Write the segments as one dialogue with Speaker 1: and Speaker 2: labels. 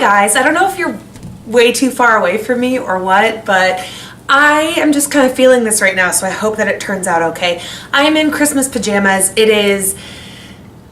Speaker 1: guys, I don't know if you're way too far away from me or what, but I am just kind of feeling this right now, so I hope that it turns out okay. I am in Christmas pajamas. It is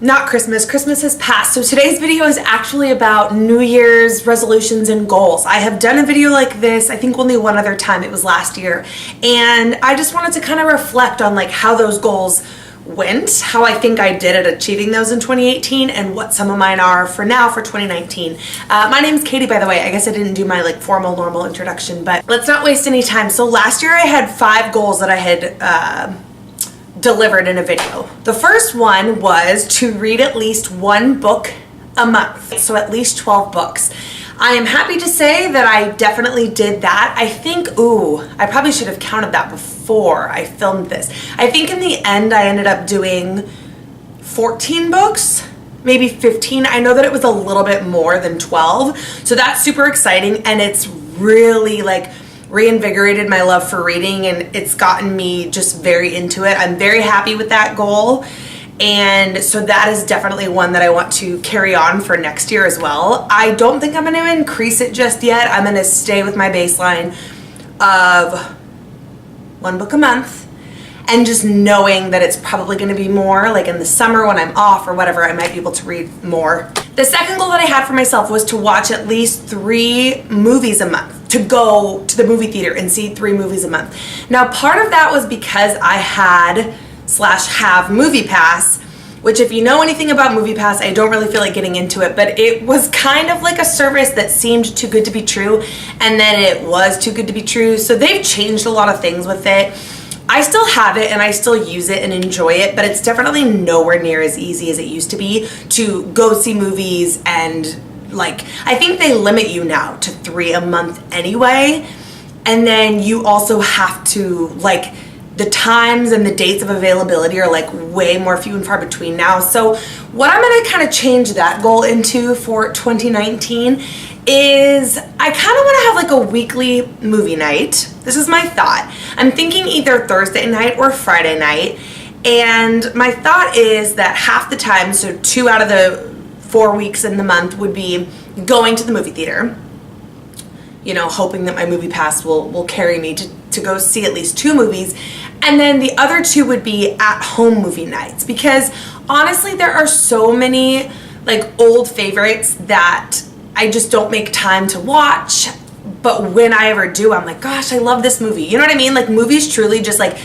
Speaker 1: not Christmas. Christmas has passed. So today's video is actually about New Year's resolutions and goals. I have done a video like this, I think only one other time. It was last year. And I just wanted to kind of reflect on like how those goals went, how I think I did at achieving those in 2018, and what some of mine are for now for 2019. My name's Katie, by the way. I guess I didn't do my like formal normal introduction, but let's not waste any time. So last year I had 5 goals that I had delivered in a video. The first one was to read at least 1 book a month, so at least 12 books. I am happy to say that I definitely did that. I think, I probably should have counted that before I filmed this. I think in the end I ended up doing 14 books, maybe 15. I know that it was a little bit more than 12, so that's super exciting, and it's really like reinvigorated my love for reading, and it's gotten me just very into it. I'm very happy with that goal. And so that is definitely one that I want to carry on for next year as well. I don't think I'm going to increase it just yet. I'm going to stay with my baseline of 1 book a month, and just knowing that it's probably going to be more like in the summer when I'm off or whatever, I might be able to read more. The second goal that I had for myself was to watch at least 3 movies a month, to go to the movie theater and see 3 movies a month. Now, part of that was because I had have Movie Pass, which if you know anything about Movie Pass, I don't really feel like getting into it, but it was kind of like a service that seemed too good to be true, and then it was too good to be true. So they've changed a lot of things with it. I still have it and I still use it and enjoy it, but it's definitely nowhere near as easy as it used to be to go see movies. And like, I think they limit you now to 3 a month anyway, and then you also have to like, the times and the dates of availability are like way more few and far between now. So what I'm going to kind of change that goal into for 2019 is I kind of want to have like a weekly movie night. This is my thought. I'm thinking either Thursday night or Friday night. And my thought is that half the time, so 2 out of the 4 weeks in the month, would be going to the movie theater. You know, hoping that my Movie Pass will carry me to go see at least 2 movies. And then the other 2 would be at-home movie nights, because honestly there are so many like old favorites that I just don't make time to watch, but when I ever do, I'm like, gosh, I love this movie. You know what I mean? Like, movies truly just like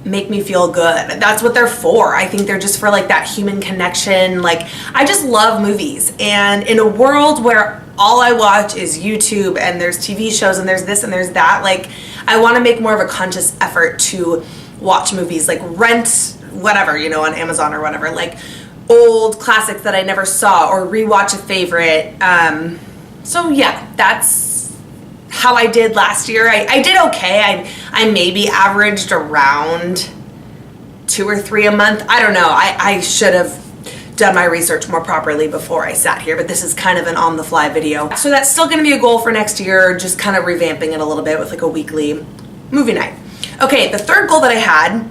Speaker 1: make me feel good. That's what they're for. I think they're just for like that human connection. Like, I just love movies, and in a world where all I watch is YouTube and there's TV shows and there's this and there's that, like, I want to make more of a conscious effort to watch movies, like rent whatever, you know, on Amazon or whatever, like old classics that I never saw, or rewatch a favorite. So yeah, that's how I did last year. I did okay. I maybe averaged around 2 or 3 a month. I don't know. I should have done my research more properly before I sat here, but this is kind of an on-the-fly video. So that's still going to be a goal for next year, just kind of revamping it a little bit with like a weekly movie night. Okay, the third goal that I had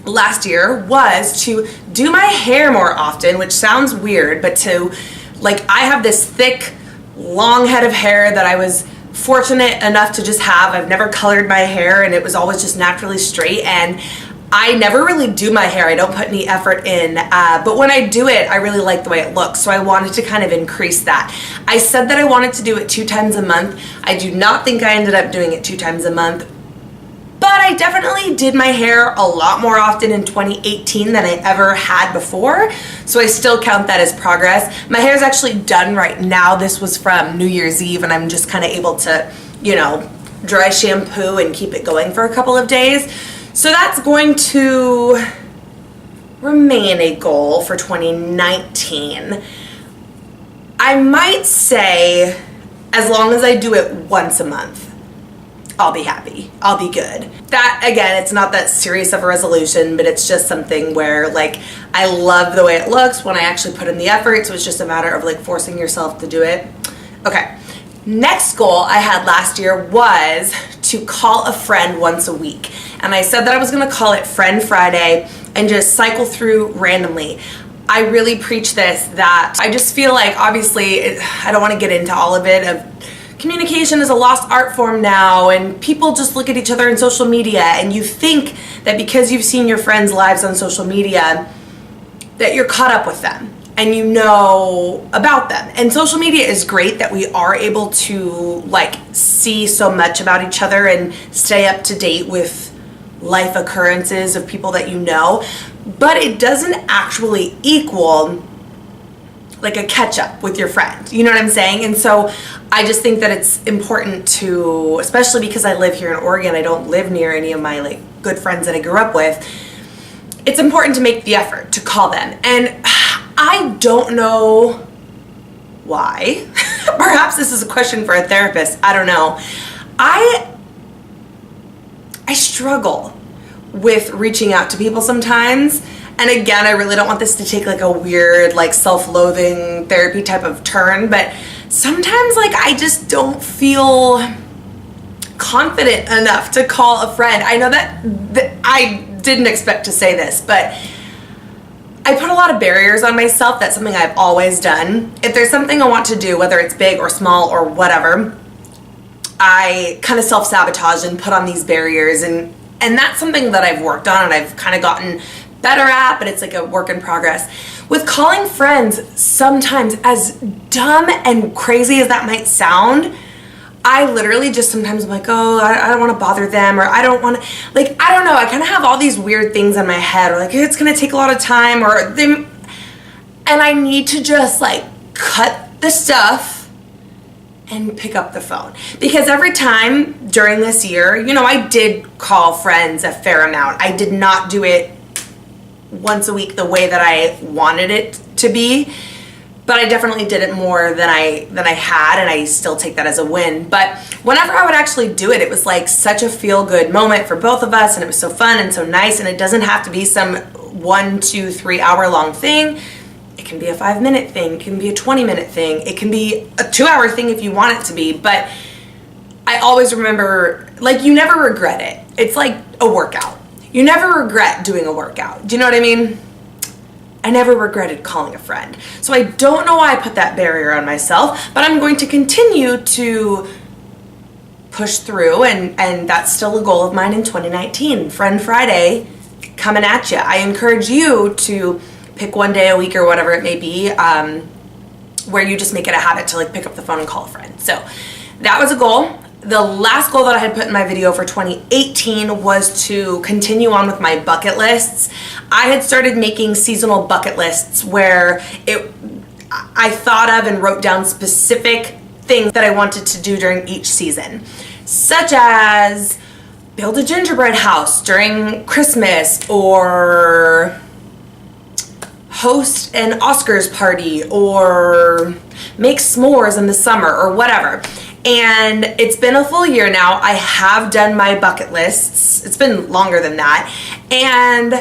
Speaker 1: last year was to do my hair more often, which sounds weird, but to, like, I have this thick, long head of hair that I was fortunate enough to just have. I've never colored my hair, and it was always just naturally straight, and I never really do my hair. I don't put any effort in, but when I do it, I really like the way it looks, so I wanted to kind of increase that. I said that I wanted to do it 2 times a month. I do not think I ended up doing it 2 times a month, but I definitely did my hair a lot more often in 2018 than I ever had before, so I still count that as progress. My hair is actually done right now. This was from New Year's Eve, and I'm just kind of able to, you know, dry shampoo and keep it going for a couple of days. So that's going to remain a goal for 2019. I might say, as long as I do it once a month, I'll be happy. I'll be good. That, again, it's not that serious of a resolution, but it's just something where, like, I love the way it looks when I actually put in the effort, so it's just a matter of, like, forcing yourself to do it. Okay. Next goal I had last year was to call a friend once a week. And I said that I was going to call it Friend Friday and just cycle through randomly. I really preach this, that I just feel like, obviously, I don't want to get into all of it, of communication is a lost art form now, and people just look at each other in social media, and you think that because you've seen your friends' lives on social media that you're caught up with them and you know about them. And social media is great that we are able to like see so much about each other and stay up to date with life occurrences of people that you know, but it doesn't actually equal like a catch up with your friend. You know what I'm saying? And so I just think that it's important to, especially because I live here in Oregon, I don't live near any of my like good friends that I grew up with. It's important to make the effort to call them. And I don't know why. Perhaps this is a question for a therapist. I don't know. I struggle with reaching out to people sometimes. And again, I really don't want this to take like a weird, like self-loathing therapy type of turn, but sometimes like I just don't feel confident enough to call a friend. I know that I didn't expect to say this, but I put a lot of barriers on myself. That's something I've always done. If there's something I want to do, whether it's big or small or whatever, I kind of self-sabotage and put on these barriers, and that's something that I've worked on and I've kind of gotten better at, but it's like a work in progress. With calling friends, sometimes, as dumb and crazy as that might sound, I literally just sometimes I'm like, oh, I don't want to bother them, or I don't want to, like, I don't know, I kind of have all these weird things in my head, or like, it's going to take a lot of time, or them, and I need to just like cut the stuff and pick up the phone. Because every time during this year, you know, I did call friends a fair amount. I did not do it once a week the way that I wanted it to be, but I definitely did it more than I had, and I still take that as a win. But whenever I would actually do it, it was like such a feel-good moment for both of us, and it was so fun and so nice, and it doesn't have to be some 1, 2, 3 hour long thing. It can be a 5-minute thing, it can be a 20-minute thing, it can be a 2-hour thing if you want it to be, but I always remember, like, you never regret it. It's like a workout. You never regret doing a workout. Do you know what I mean? I never regretted calling a friend. So I don't know why I put that barrier on myself, but I'm going to continue to push through, and that's still a goal of mine in 2019. Friend Friday coming at you. I encourage you to pick one day a week or whatever it may be, where you just make it a habit to like pick up the phone and call a friend. So that was a goal. The last goal that I had put in my video for 2018 was to continue on with my bucket lists. I had started making seasonal bucket lists where I thought of and wrote down specific things that I wanted to do during each season, such as build a gingerbread house during Christmas, or host an Oscars party, or make s'mores in the summer, or whatever. And it's been a full year now. I have done my bucket lists. It's been longer than that. And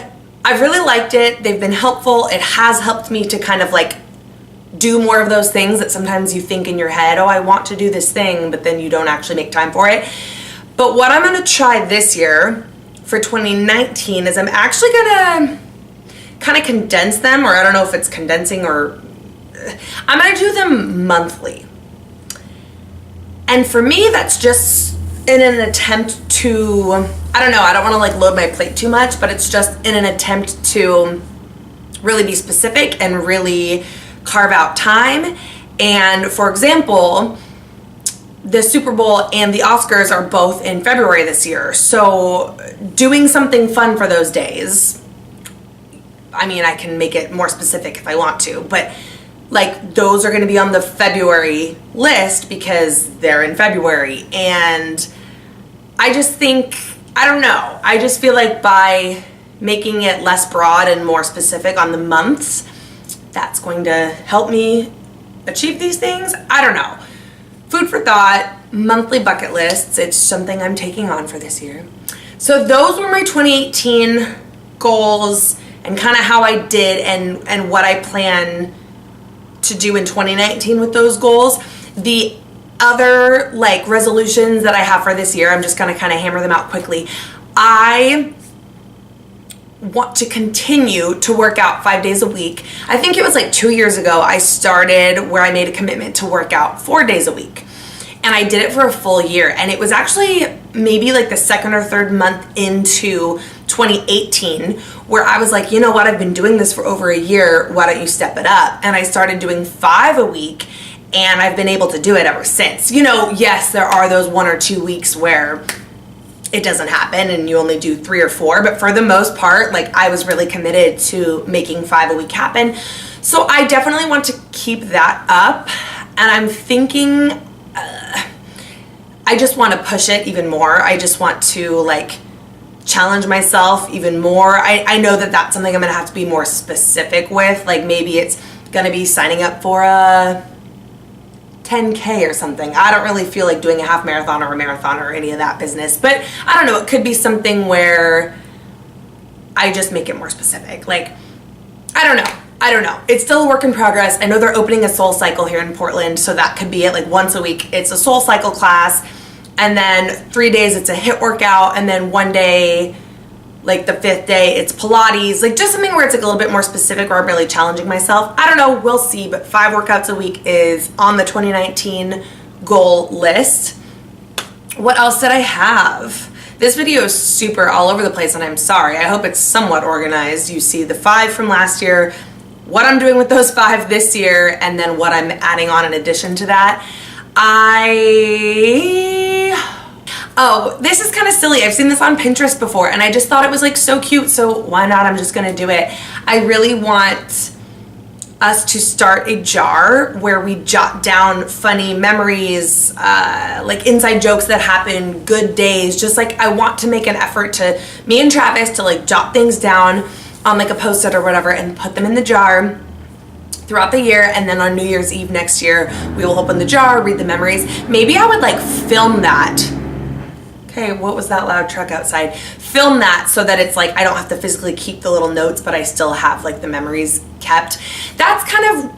Speaker 1: I've really liked it. They've been helpful. It has helped me to kind of like do more of those things that sometimes you think in your head, oh, I want to do this thing, but then you don't actually make time for it. But what I'm going to try this year for 2019 is I'm actually going to kind of condense them, or I don't know if it's condensing, or I'm going to do them monthly. And for me, that's just in an attempt to, I don't know, I don't want to like load my plate too much, but it's just in an attempt to really be specific and really carve out time. And for example, the Super Bowl and the Oscars are both in February this year. So doing something fun for those days, I mean, I can make it more specific if I want to, but like those are going to be on the February list because they're in February. And I just think, I don't know, I just feel like by making it less broad and more specific on the months, that's going to help me achieve these things. I don't know. Food for thought, monthly bucket lists. It's something I'm taking on for this year. So those were my 2018 goals and kind of how I did and what I plan to do in 2019 with those goals. The other like resolutions that I have for this year, I'm just gonna kind of hammer them out quickly. I want to continue to work out 5 days a week. I think it was like 2 years ago I started where I made a commitment to work out 4 days a week. And I did it for a full year. And it was actually maybe like the second or third month into 2018 where I was like, you know what, I've been doing this for over a year. Why don't you step it up? And I started doing 5 a week, and I've been able to do it ever since. You know, yes, there are those 1 or 2 weeks where it doesn't happen and you only do 3 or 4, but for the most part, like, I was really committed to making 5 a week happen. So I definitely want to keep that up, and I'm thinking I just want to push it even more. I just want to like challenge myself even more. I know that that's something I'm gonna have to be more specific with. Like, maybe it's gonna be signing up for a 10K or something. I don't really feel like doing a half marathon or a marathon or any of that business, but I don't know, it could be something where I just make it more specific. Like, I don't know. It's still a work in progress. I know they're opening a Soul Cycle here in Portland, so that could be it. Like, once a week it's a Soul Cycle class, and then 3 days it's a HIIT workout, and then 1 day, like the 5th day, it's Pilates. Like, just something where it's like a little bit more specific, where I'm really challenging myself. I don't know, we'll see, but 5 workouts a week is on the 2019 goal list. What else did I have? This video is super all over the place, and I'm sorry. I hope it's somewhat organized. You see the 5 from last year, what I'm doing with those 5 this year, and then what I'm adding on in addition to that. Oh, this is kind of silly. I've seen this on Pinterest before, and I just thought it was like so cute, so why not? I'm just gonna do it. I really want us to start a jar where we jot down funny memories, like inside jokes that happen, good days. Just like, I want to make an effort to, me and Travis, to like jot things down on like a Post-it or whatever and put them in the jar throughout the year, and then on New Year's Eve next year we will open the jar, read the memories. Maybe I would like film that. Okay, what was that loud truck outside? Film that so that it's like I don't have to physically keep the little notes, but I still have like the memories kept. That's kind of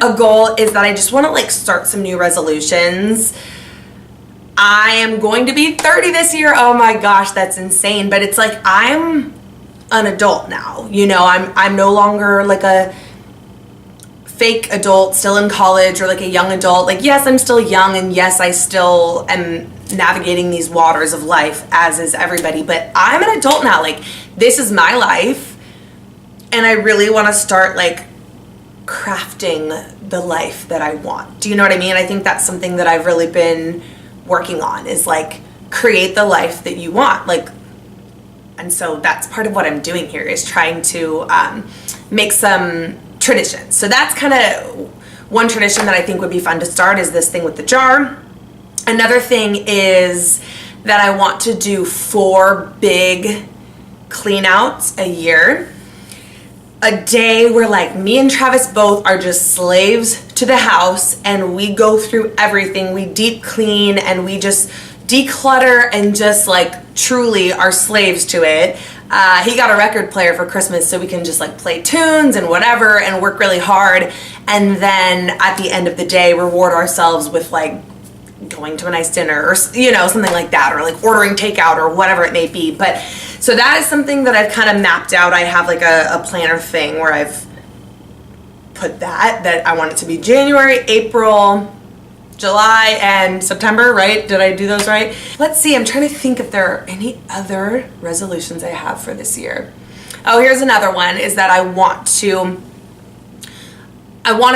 Speaker 1: a goal, is that I just want to like start some new resolutions. I am going to be 30 this year. Oh my gosh, that's insane. But it's like, I'm an adult now, you know. I'm no longer like a fake adult still in college, or like a young adult. Like, yes, I'm still young, and yes, I still am navigating these waters of life, as is everybody, but I'm an adult now. Like, this is my life, and I really want to start like crafting the life that I want. Do you know what I mean? I think that's something that I've really been working on, is like, create the life that you want. Like, and so that's part of what I'm doing here, is trying to make some traditions. So that's kind of one tradition that I think would be fun to start, is this thing with the jar. Another thing is that I want to do 4 big clean outs a year. A day where like me and Travis both are just slaves to the house, and we go through everything. We deep clean, and we just declutter, and just like truly are slaves to it. He got a record player for Christmas, so we can just like play tunes and whatever and work really hard, and then at the end of the day reward ourselves with like going to a nice dinner, or you know, something like that, or like ordering takeout or whatever it may be. But so that is something that I've kind of mapped out. I have like a planner thing where I've put that I want it to be January, April, July, and September, right? Did I do those right? Let's see, I'm trying to think if there are any other resolutions I have for this year. Oh, here's another one, is that I want to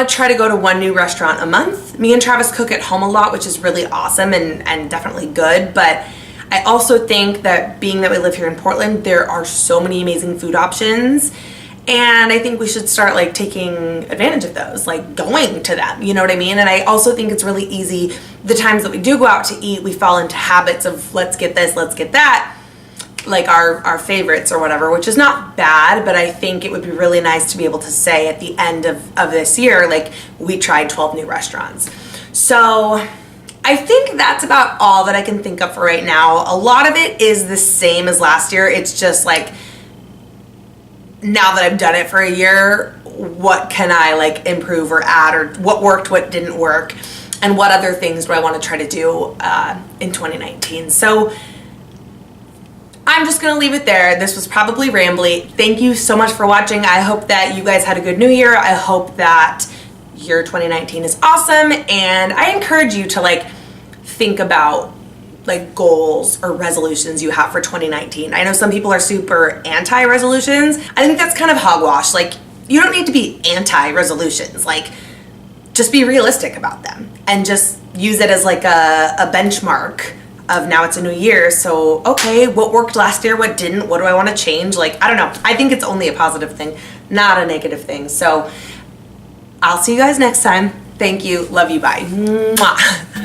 Speaker 1: try to go to 1 new restaurant a month. Me and Travis cook at home a lot, which is really awesome and definitely good, but I also think that, being that we live here in Portland, there are so many amazing food options, and I think we should start like taking advantage of those, like going to them, you know what I mean? And I also think it's really easy, the times that we do go out to eat, we fall into habits of let's get this, let's get that, like our favorites or whatever, which is not bad, but I think it would be really nice to be able to say at the end of this year, like, we tried 12 new restaurants. So I think that's about all that I can think of for right now. A lot of it is the same as last year. It's just like, now that I've done it for a year, what can I like improve or add, or what worked, what didn't work, and what other things do I want to try to do in 2019. So I I'm just gonna leave it there. This was probably rambly. Thank you so much for watching. I hope that you guys had a good new year. I hope that your 2019 is awesome, and I encourage you to like think about like goals or resolutions you have for 2019. I know some people are super anti-resolutions. I think that's kind of hogwash. Like, you don't need to be anti-resolutions. Like, just be realistic about them and just use it as like a benchmark of now it's a new year. So, okay, what worked last year? What didn't? What do I want to change? Like, I don't know. I think it's only a positive thing, not a negative thing. So I'll see you guys next time. Thank you. Love you. Bye. Mwah.